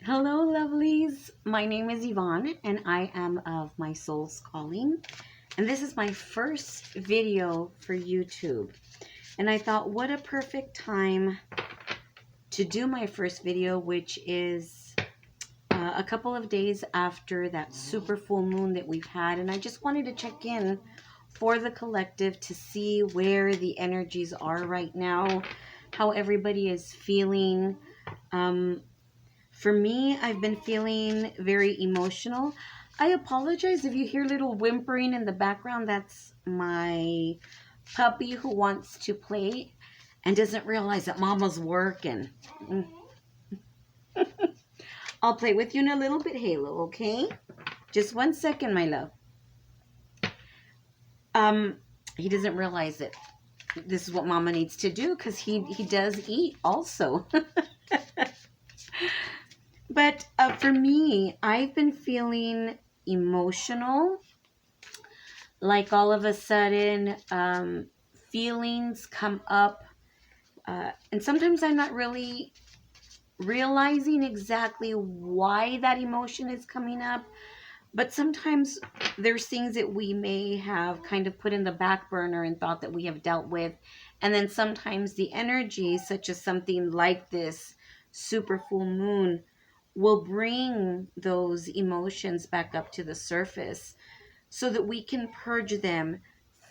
Hello, lovelies. My name is Yvonne, and I am of My Soul's Calling. And this is my first video for YouTube. And I thought, what a perfect time to do my first video, which is a couple of days after that super full moon that we've had. And I just wanted to check in for the collective to see where the energies are right now, how everybody is feeling. For me, I've been feeling very emotional. I apologize if you hear little whimpering in the background. That's my puppy who wants to play and doesn't realize that mama's working. I'll play with you in a little bit, Halo, okay? Just 1 second, my love. He doesn't realize that this is what mama needs to do because he does eat also. But for me, I've been feeling emotional, like all of a sudden feelings come up, and sometimes I'm not really realizing exactly why that emotion is coming up, but sometimes there's things that we may have kind of put in the back burner and thought that we have dealt with, and then sometimes the energy, such as something like this super full moon, will bring those emotions back up to the surface so that we can purge them,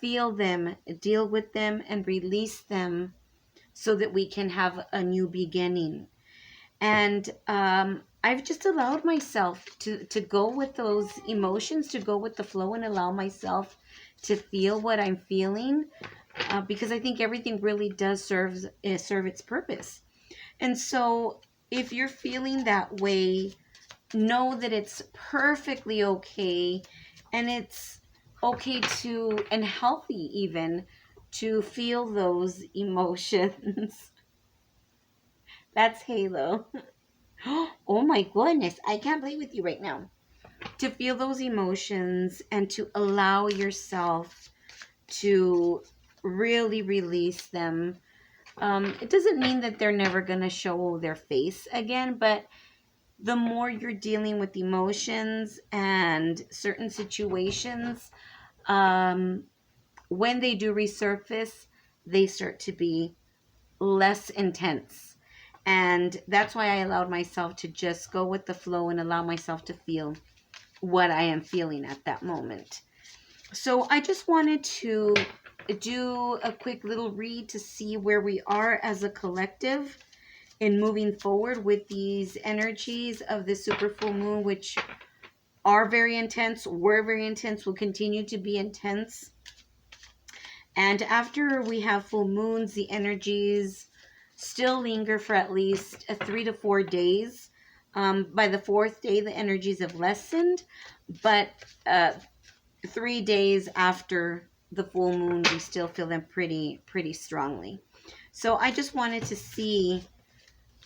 feel them, deal with them, and release them so that we can have a new beginning. And I've just allowed myself to go with those emotions, to go with the flow and allow myself to feel what I'm feeling, because I think everything really does serve its purpose. And so if you're feeling that way, know that it's perfectly okay, and it's okay to, and healthy even, to feel those emotions. That's Halo. Oh my goodness, I can't play with you right now. To feel those emotions and to allow yourself to really release them. It doesn't mean that they're never going to show their face again, but the more you're dealing with emotions and certain situations, um, when they do resurface, they start to be less intense. And that's why I allowed myself to just go with the flow and allow myself to feel what I am feeling at that moment. So I just wanted to do a quick little read to see where we are as a collective in moving forward with these energies of the super full moon, which are very intense, were very intense, will continue to be intense. And after we have full moons, the energies still linger for at least 3 to 4 days. By the fourth day, the energies have lessened, but 3 days after the full moon, we still feel them pretty strongly. So I just wanted to see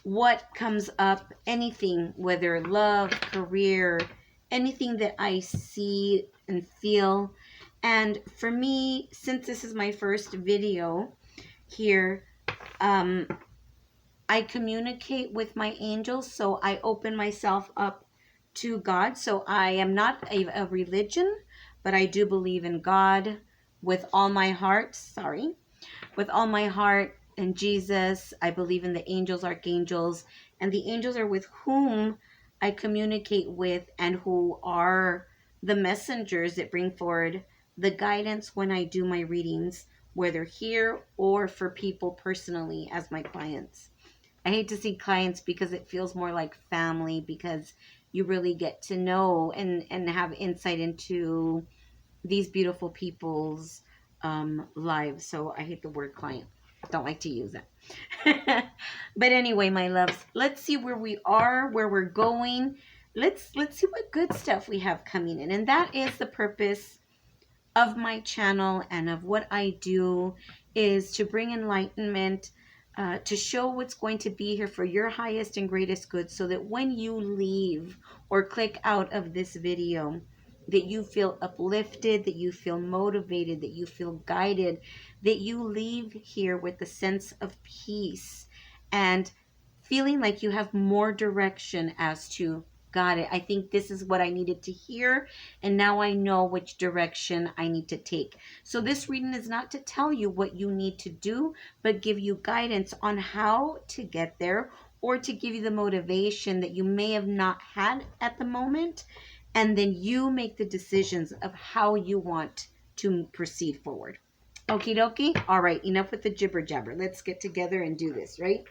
what comes up, anything, whether love, career, anything that I see and feel. And for me, since this is my first video here, I communicate with my angels, so I open myself up to God. So I am not a religion, but I do believe in God with all my heart. With all my heart, and Jesus. I believe in the angels, archangels, and the angels are with whom I communicate with and who are the messengers that bring forward the guidance when I do my readings, whether here or for people personally as my clients. I hate to see clients because it feels more like family, because you really get to know and have insight into these beautiful people's lives. So I hate the word client. Don't like to use it. But anyway, my loves, let's see where we are, where we're going. Let's see what good stuff we have coming in. And that is the purpose of my channel and of what I do, is to bring enlightenment, to show what's going to be here for your highest and greatest good, so that when you leave or click out of this video, that you feel uplifted, that you feel motivated, that you feel guided, that you leave here with a sense of peace and feeling like you have more direction as to, got it, I think this is what I needed to hear, and now I know which direction I need to take. So this reading is not to tell you what you need to do, but give you guidance on how to get there, or to give you the motivation that you may have not had at the moment, and then you make the decisions of how you want to proceed forward. Okie dokie. All right, enough with the jibber jabber. Let's get together and do this, right?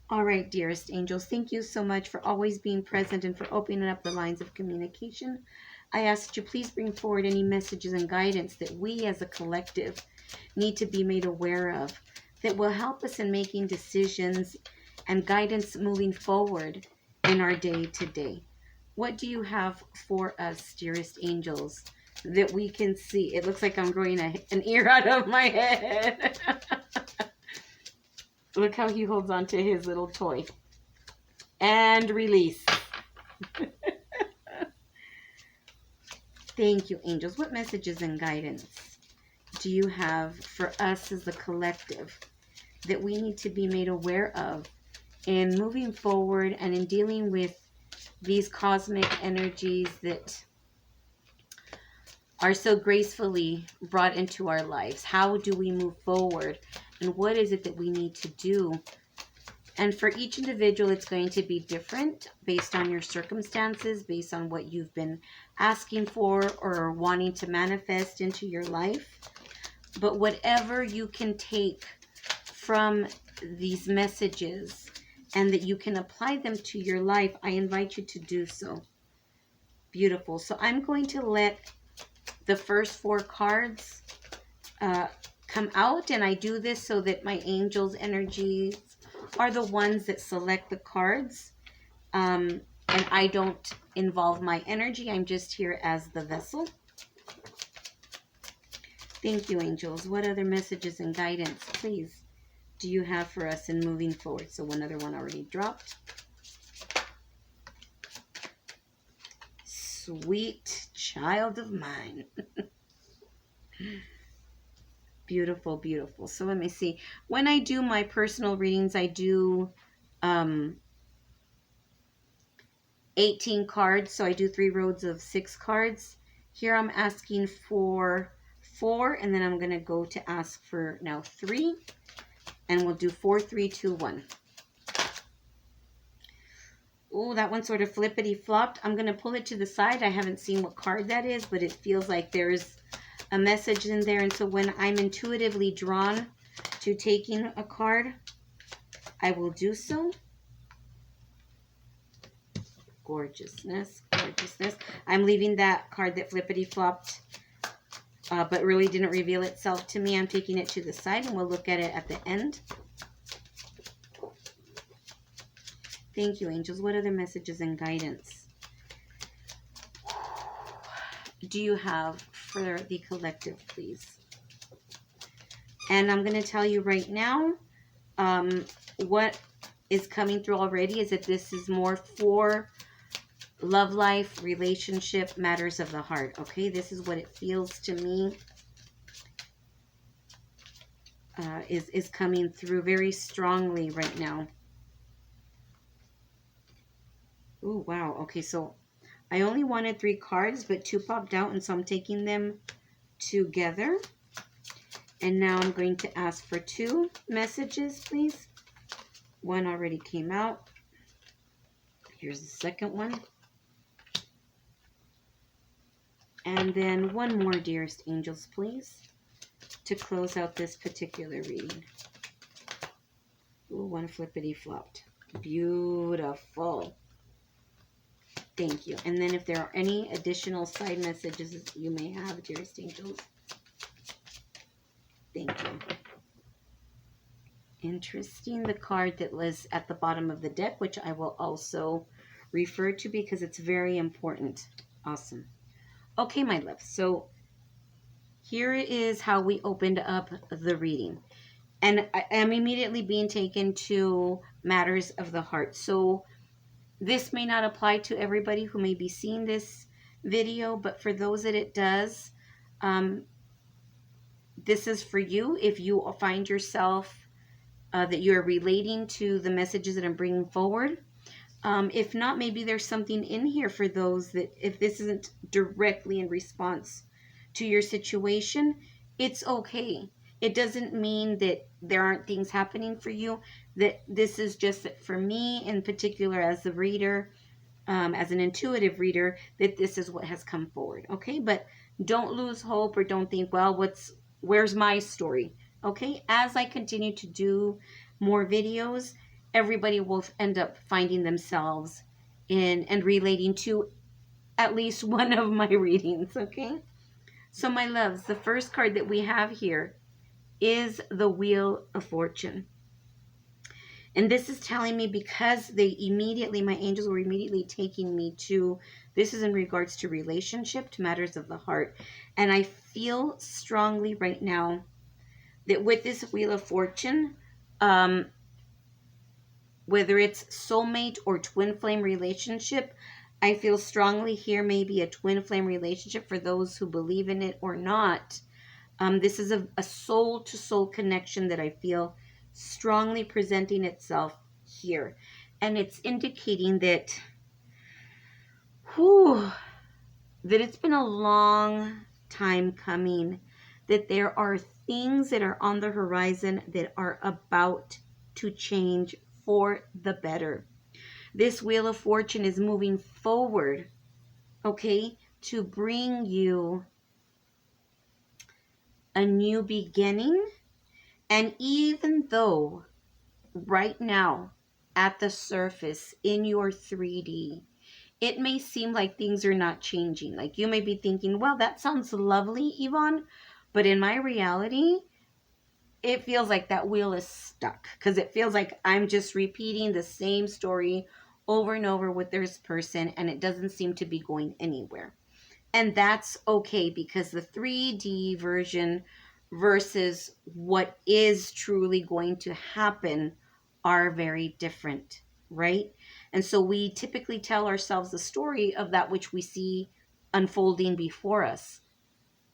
All right, dearest angels, thank you so much for always being present and for opening up the lines of communication. I ask that you please bring forward any messages and guidance that we as a collective need to be made aware of, that will help us in making decisions and guidance moving forward in our day to day. What do you have for us, dearest angels, that we can see? It looks like I'm growing an ear out of my head. Look how he holds on to his little toy. And release. Thank you, angels. What messages and guidance do you have for us as a collective that we need to be made aware of in moving forward and in dealing with these cosmic energies that are so gracefully brought into our lives? How do we move forward? And what is it that we need to do? And for each individual, it's going to be different based on your circumstances, based on what you've been asking for or wanting to manifest into your life. But whatever you can take from these messages and that you can apply them to your life, I invite you to do so. Beautiful. So I'm going to let the first 4 cards come out, and I do this so that my angels' energies are the ones that select the cards, and I don't involve my energy. I'm just here as the vessel. Thank you, angels. What other messages and guidance, please, do you have for us in moving forward? So one other one already dropped. Sweet child of mine. Beautiful, beautiful. So let me see. When I do my personal readings, I do 18 cards. So I do 3 rows of 6 cards. Here I'm asking for 4, and then I'm going to go to ask for now 3. And we'll do 4, 3, 2, 1. Oh, that one sort of flippity flopped. I'm going to pull it to the side. I haven't seen what card that is, but it feels like there's a message in there. And so when I'm intuitively drawn to taking a card, I will do so. Gorgeousness, gorgeousness. I'm leaving that card that flippity flopped, but really didn't reveal itself to me. I'm taking it to the side, and we'll look at it at the end. Thank you, angels. What other messages and guidance do you have for the collective, please? And I'm going to tell you right now, what is coming through already is that this is more for love life, relationship, matters of the heart. Okay, this is what it feels to me is coming through very strongly right now. Oh, wow. Okay, so I only wanted 3 cards, but 2 popped out, and so I'm taking them together. And now I'm going to ask for 2 messages, please. One already came out. Here's the second one. And then 1 more, dearest angels, please, to close out this particular reading. Ooh, 1 flippity flopped. Beautiful. Thank you. And then if there are any additional side messages you may have, dearest angels. Thank you. Interesting. The card that was at the bottom of the deck, which I will also refer to because it's very important. Awesome. Okay, my love. So here is how we opened up the reading. And I am immediately being taken to matters of the heart. So this may not apply to everybody who may be seeing this video, but for those that it does, this is for you. If you find yourself that you're relating to the messages that I'm bringing forward. If not, maybe there's something in here for those that, if this isn't directly in response to your situation, it's okay. It doesn't mean that there aren't things happening for you. That this is just that for me in particular, as a reader, as an intuitive reader, that this is what has come forward. Okay, but don't lose hope or don't think, well, where's my story? Okay, as I continue to do more videos, everybody will end up finding themselves in and relating to at least one of my readings. Okay, so my loves, the first card that we have here is the Wheel of Fortune. And this is telling me, because my angels were immediately taking me to, this is in regards to relationship, to matters of the heart. And I feel strongly right now that with this Wheel of Fortune, whether it's soulmate or twin flame relationship, I feel strongly here maybe a twin flame relationship for those who believe in it or not. This is a soul-to-soul connection that I feel strongly presenting itself here. And it's indicating that, that it's been a long time coming, that there are things that are on the horizon that are about to change for the better. This Wheel of Fortune is moving forward, okay, to bring you a new beginning. And even though right now at the surface in your 3D, it may seem like things are not changing. Like you may be thinking, well, that sounds lovely, Yvonne, but in my reality, it feels like that wheel is stuck, because it feels like I'm just repeating the same story over and over with this person, and it doesn't seem to be going anywhere. And that's okay, because the 3D version versus what is truly going to happen are very different, right? And so we typically tell ourselves the story of that which we see unfolding before us.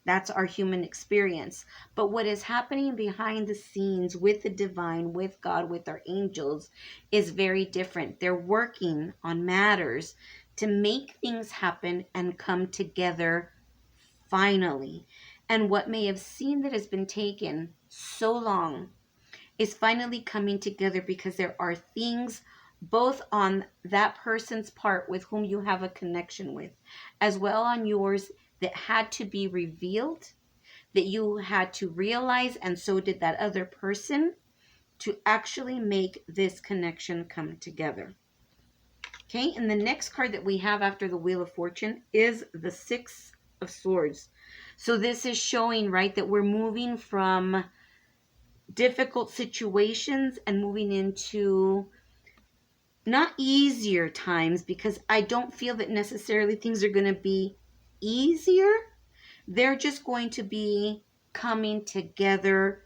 That's our human experience. But what is happening behind the scenes with the divine, with God, with our angels is very different. They're working on matters to make things happen and come together finally. And what may have seemed that has been taken so long is finally coming together, because there are things both on that person's part with whom you have a connection with, as well on yours, that had to be revealed, that you had to realize, and so did that other person, to actually make this connection come together. Okay, and the next card that we have after the Wheel of Fortune is the Six of Swords. So this is showing, right, that we're moving from difficult situations and moving into not easier times, because I don't feel that necessarily things are going to be easier. They're just going to be coming together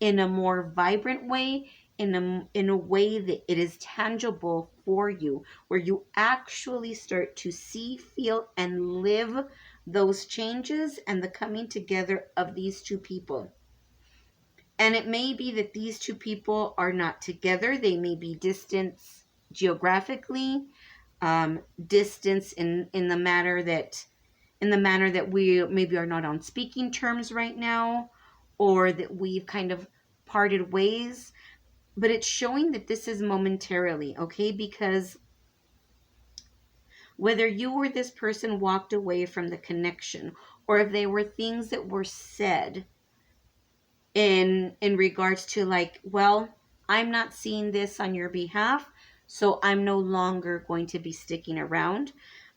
in a more vibrant way, in a way that it is tangible for you, where you actually start to see, feel, and live those changes and the coming together of these two people. And it may be that these two people are not together. They may be distant geographically, distance in the manner that we maybe are not on speaking terms right now, or that we've kind of parted ways. But it's showing that this is momentarily, okay? Because whether you or this person walked away from the connection, or if they were things that were said in regards to, like, well, I'm not seeing this on your behalf, so I'm no longer going to be sticking around.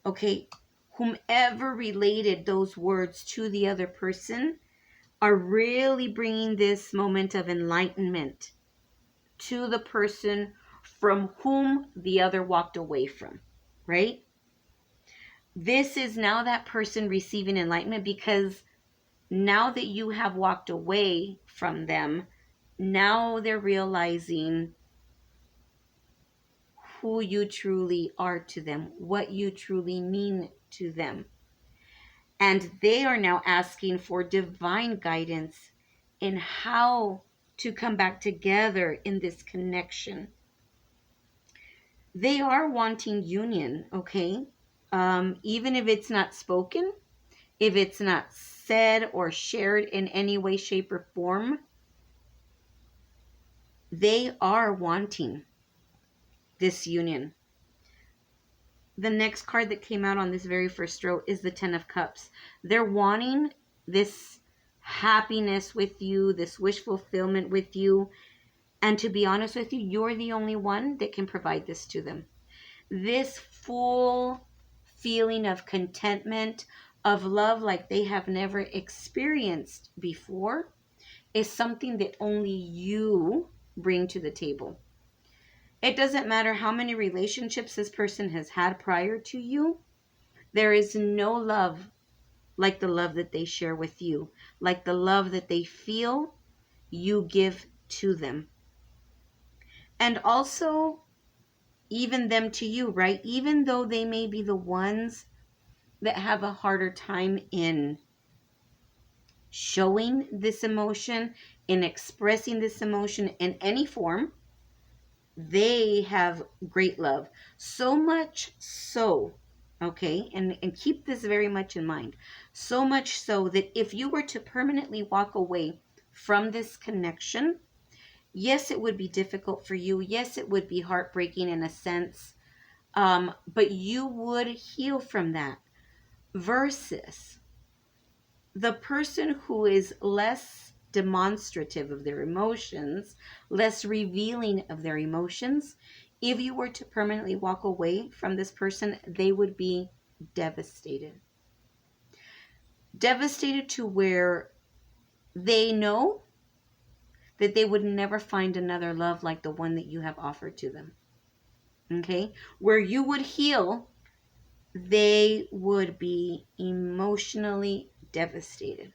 Okay, whomever related those words to the other person are really bringing this moment of enlightenment to the person from whom the other walked away from, right? This is now that person receiving enlightenment, because now that you have walked away from them, now they're realizing who you truly are to them, what you truly mean to them. And they are now asking for divine guidance in how to come back together in this connection. They are wanting union, okay? Even if it's not spoken, if it's not said or shared in any way, shape, or form, they are wanting this union. The next card that came out on this very first row is the Ten of Cups. They're wanting this happiness with you, this wish fulfillment with you. And to be honest with you, you're the only one that can provide this to them. This full feeling of contentment, of love like they have never experienced before, is something that only you bring to the table. It doesn't matter how many relationships this person has had prior to you. There is no love like the love that they share with you, like the love that they feel you give to them. And also, even them to you, right? Even though they may be the ones that have a harder time in showing this emotion, in expressing this emotion in any form, they have great love. So much so, okay, and keep this very much in mind. So much so that if you were to permanently walk away from this connection, yes, it would be difficult for you. Yes, it would be heartbreaking in a sense. But you would heal from that. Versus the person who is less demonstrative of their emotions, less revealing of their emotions, if you were to permanently walk away from this person, they would be devastated. Devastated to where they know that they would never find another love like the one that you have offered to them. Okay? Where you would heal, they would be emotionally devastated.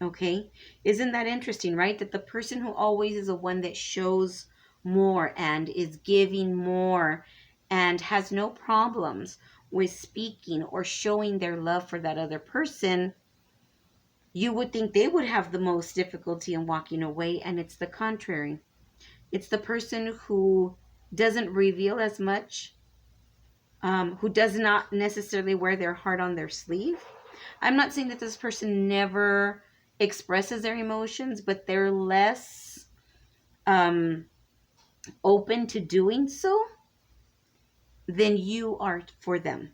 Okay? Isn't that interesting, right? That the person who always is the one that shows more and is giving more and has no problems with speaking or showing their love for that other person, you would think they would have the most difficulty in walking away, and it's the contrary. It's the person who doesn't reveal as much, who does not necessarily wear their heart on their sleeve. I'm not saying that this person never expresses their emotions, but they're less open to doing so than you are for them.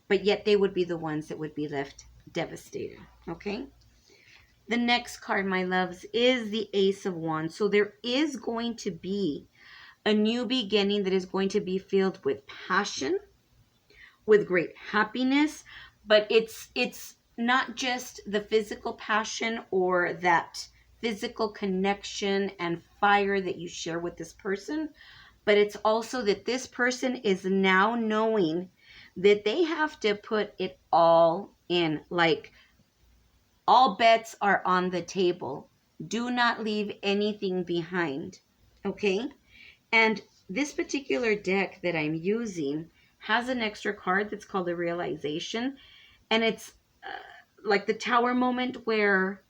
But yet they would be the ones that would be left devastated. Okay? The next card, my loves, is the Ace of Wands. So there is going to be a new beginning that is going to be filled with passion, with great happiness, but it's not just the physical passion or that physical connection and fire that you share with this person, but it's also that this person is now knowing that they have to put it all in, like all bets are on the table. Do not leave anything behind. Okay? And this particular deck that I'm using has an extra card that's called the Realization. And it's like the Tower moment where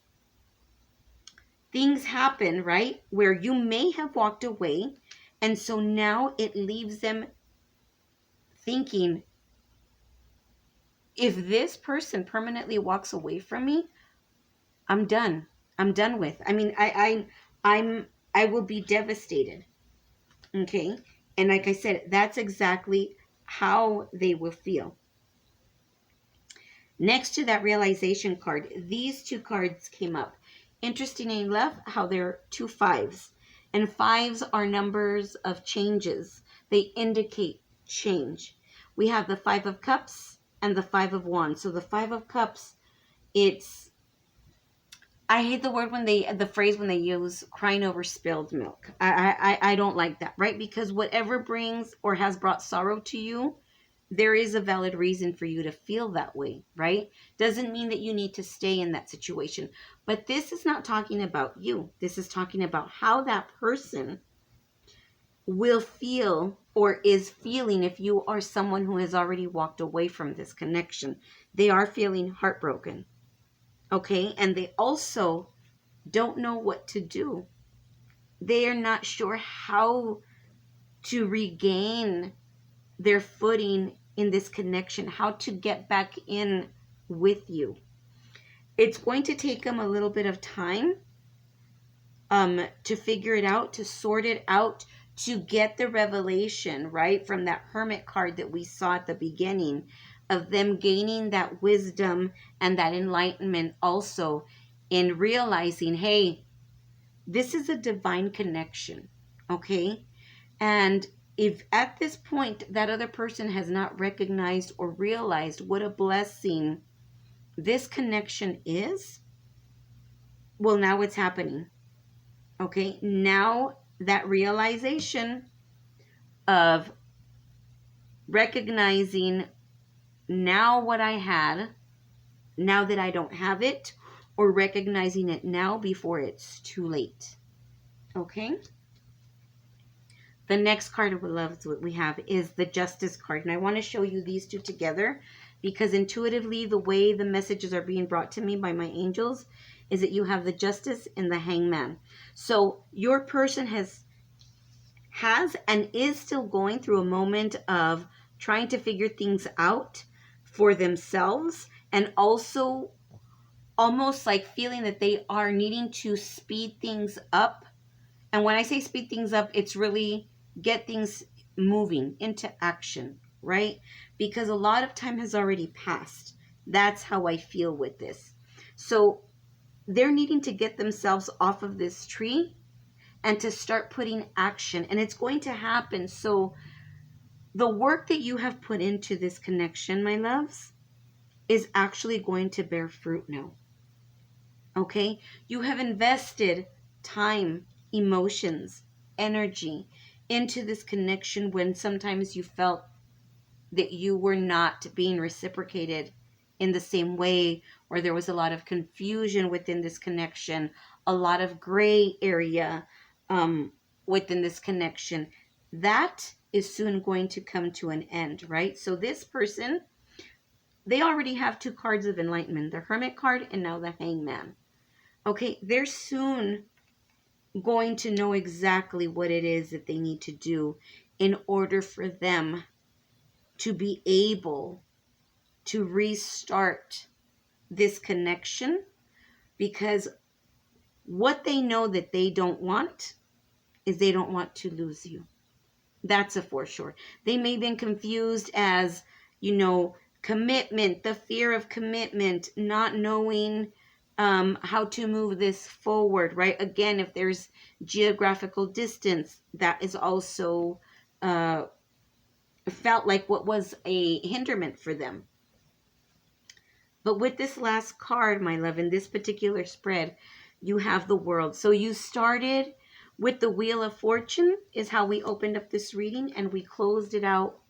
things happen, right? Where you may have walked away. And so now it leaves them thinking, if this person permanently walks away from me, I'm done. I'm done with. I mean, I will be devastated. Okay? And like I said, that's exactly how they will feel. Next to that Realization card, these two cards came up. Interestingly enough, how they're two fives. And fives are numbers of changes. They indicate change. We have the Five of Cups and the Five of Wands. So the Five of Cups, it's, I hate the phrase when they use crying over spilled milk. I don't like that, right? Because whatever brings or has brought sorrow to you, there is a valid reason for you to feel that way, right? Doesn't mean that you need to stay in that situation. But this is not talking about you. This is talking about how that person will feel or is feeling if you are someone who has already walked away from this connection. They are feeling heartbroken, okay? And they also don't know what to do. They are not sure how to regain their footing in this connection, how to get back in with you. It's going to take them a little bit of time to figure it out, to sort it out, to get the revelation, right? From that Hermit card that we saw at the beginning, of them gaining that wisdom and that enlightenment also in realizing, hey, this is a divine connection, okay? And if at this point that other person has not recognized or realized what a blessing this connection is, well, now it's happening. Okay, now that realization of recognizing now what I had, now that I don't have it, or recognizing it now before it's too late. Okay? The next card of love we have is the Justice card. And I want to show you these two together because intuitively the way the messages are being brought to me by my angels is that you have the Justice and the Hangman. So your person has and is still going through a moment of trying to figure things out for themselves, and also almost like feeling that they are needing to speed things up. And when I say speed things up, it's really get things moving into action, right? Because a lot of time has already passed. That's how I feel with this. So they're needing to get themselves off of this tree and to start putting action. And it's going to happen. So the work that you have put into this connection, my loves, is actually going to bear fruit now. Okay? You have invested time, emotions, energy into this connection when sometimes you felt that you were not being reciprocated in the same way, or there was a lot of confusion within this connection, a lot of gray area within this connection. That is soon going to come to an end, right? So this person, they already have two cards of enlightenment, the Hermit card and now the Hangman. Okay, they're soon going to know exactly what it is that they need to do in order for them to be able to restart this connection, because what they know that they don't want is they don't want to lose you. That's a for sure. They may have been confused as, commitment, the fear of commitment, not knowing how to move this forward, right? Again, if there's geographical distance, that is also felt like what was a hindrance for them. But with this last card, my love, in this particular spread, you have the World. So you started with the Wheel of Fortune is how we opened up this reading, and we closed it out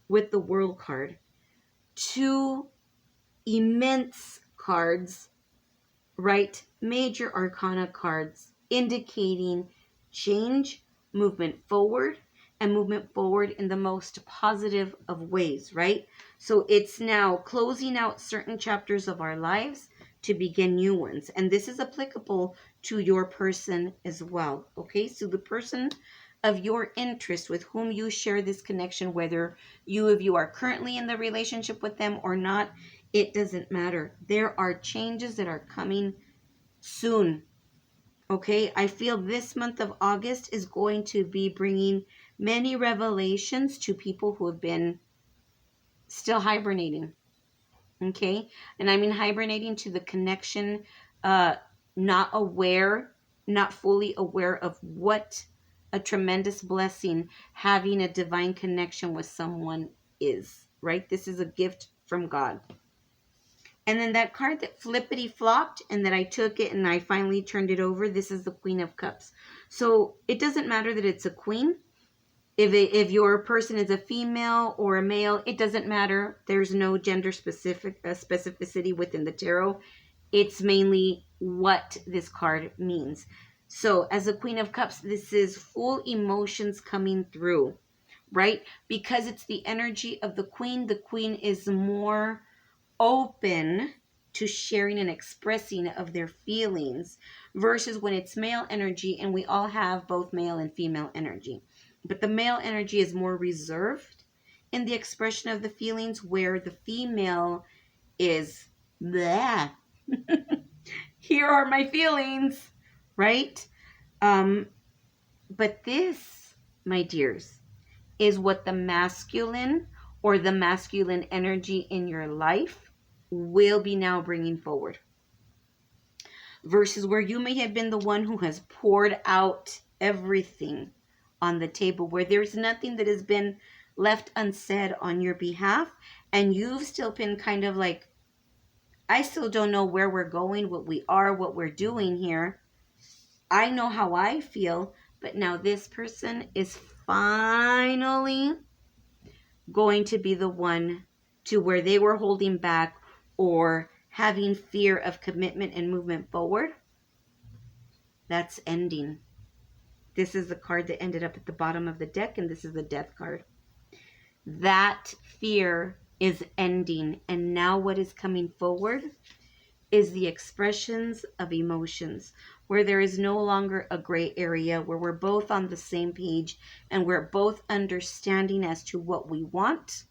with the World card. Two immense cards, right? Major arcana cards indicating change, movement forward, and movement forward in the most positive of ways, right? So it's now closing out certain chapters of our lives to begin new ones. And this is applicable to your person as well, okay? So the person of your interest with whom you share this connection, whether you are currently in the relationship with them or not, it doesn't matter. There are changes that are coming soon. Okay, I feel this month of August is going to be bringing many revelations to people who have been still hibernating. Okay, and I mean hibernating to the connection, not aware, not fully aware of what a tremendous blessing having a divine connection with someone is, right? This is a gift from God. And then that card that flippity flopped and that I took it and I finally turned it over, this is the Queen of Cups. So it doesn't matter that it's a queen. If your person is a female or a male, it doesn't matter. There's no gender specificity within the tarot. It's mainly what this card means. So as a Queen of Cups, this is full emotions coming through, right? Because it's the energy of the Queen. The Queen is more open to sharing and expressing of their feelings, versus when it's male energy, and we all have both male and female energy. But the male energy is more reserved in the expression of the feelings, where the female is blah. Here are my feelings, right? But this, my dears, is what the masculine or the masculine energy in your life will be now bringing forward. Versus where you may have been the one who has poured out everything on the table, where there's nothing that has been left unsaid on your behalf, and you've still been kind of like, I still don't know where we're going, what we are, what we're doing here. I know how I feel, but now this person is finally going to be the one to where they were holding back or having fear of commitment and movement forward. That's ending. This is the card that ended up at the bottom of the deck, and this is the Death card. That fear is ending, and now what is coming forward is the expressions of emotions, where there is no longer a gray area, where we're both on the same page and we're both understanding as to what we want,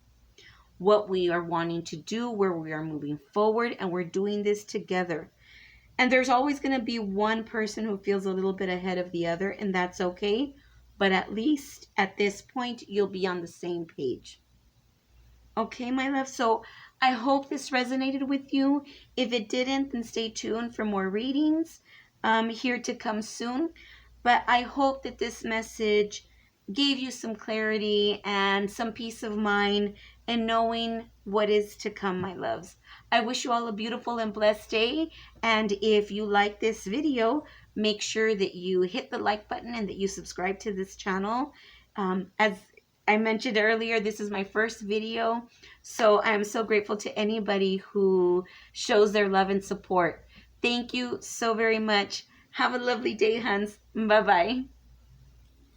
what we are wanting to do, where we are moving forward, and we're doing this together. And there's always going to be one person who feels a little bit ahead of the other, and that's okay. But at least at this point, you'll be on the same page. Okay, my love. So I hope this resonated with you. If it didn't, then stay tuned for more readings here to come soon. But I hope that this message gave you some clarity and some peace of mind in knowing what is to come, my loves. I wish you all a beautiful and blessed day. And if you like this video, make sure that you hit the like button and that you subscribe to this channel. As I mentioned earlier, this is my first video, so I'm so grateful to anybody who shows their love and support. Thank you so very much. Have a lovely day, Huns. Bye-bye.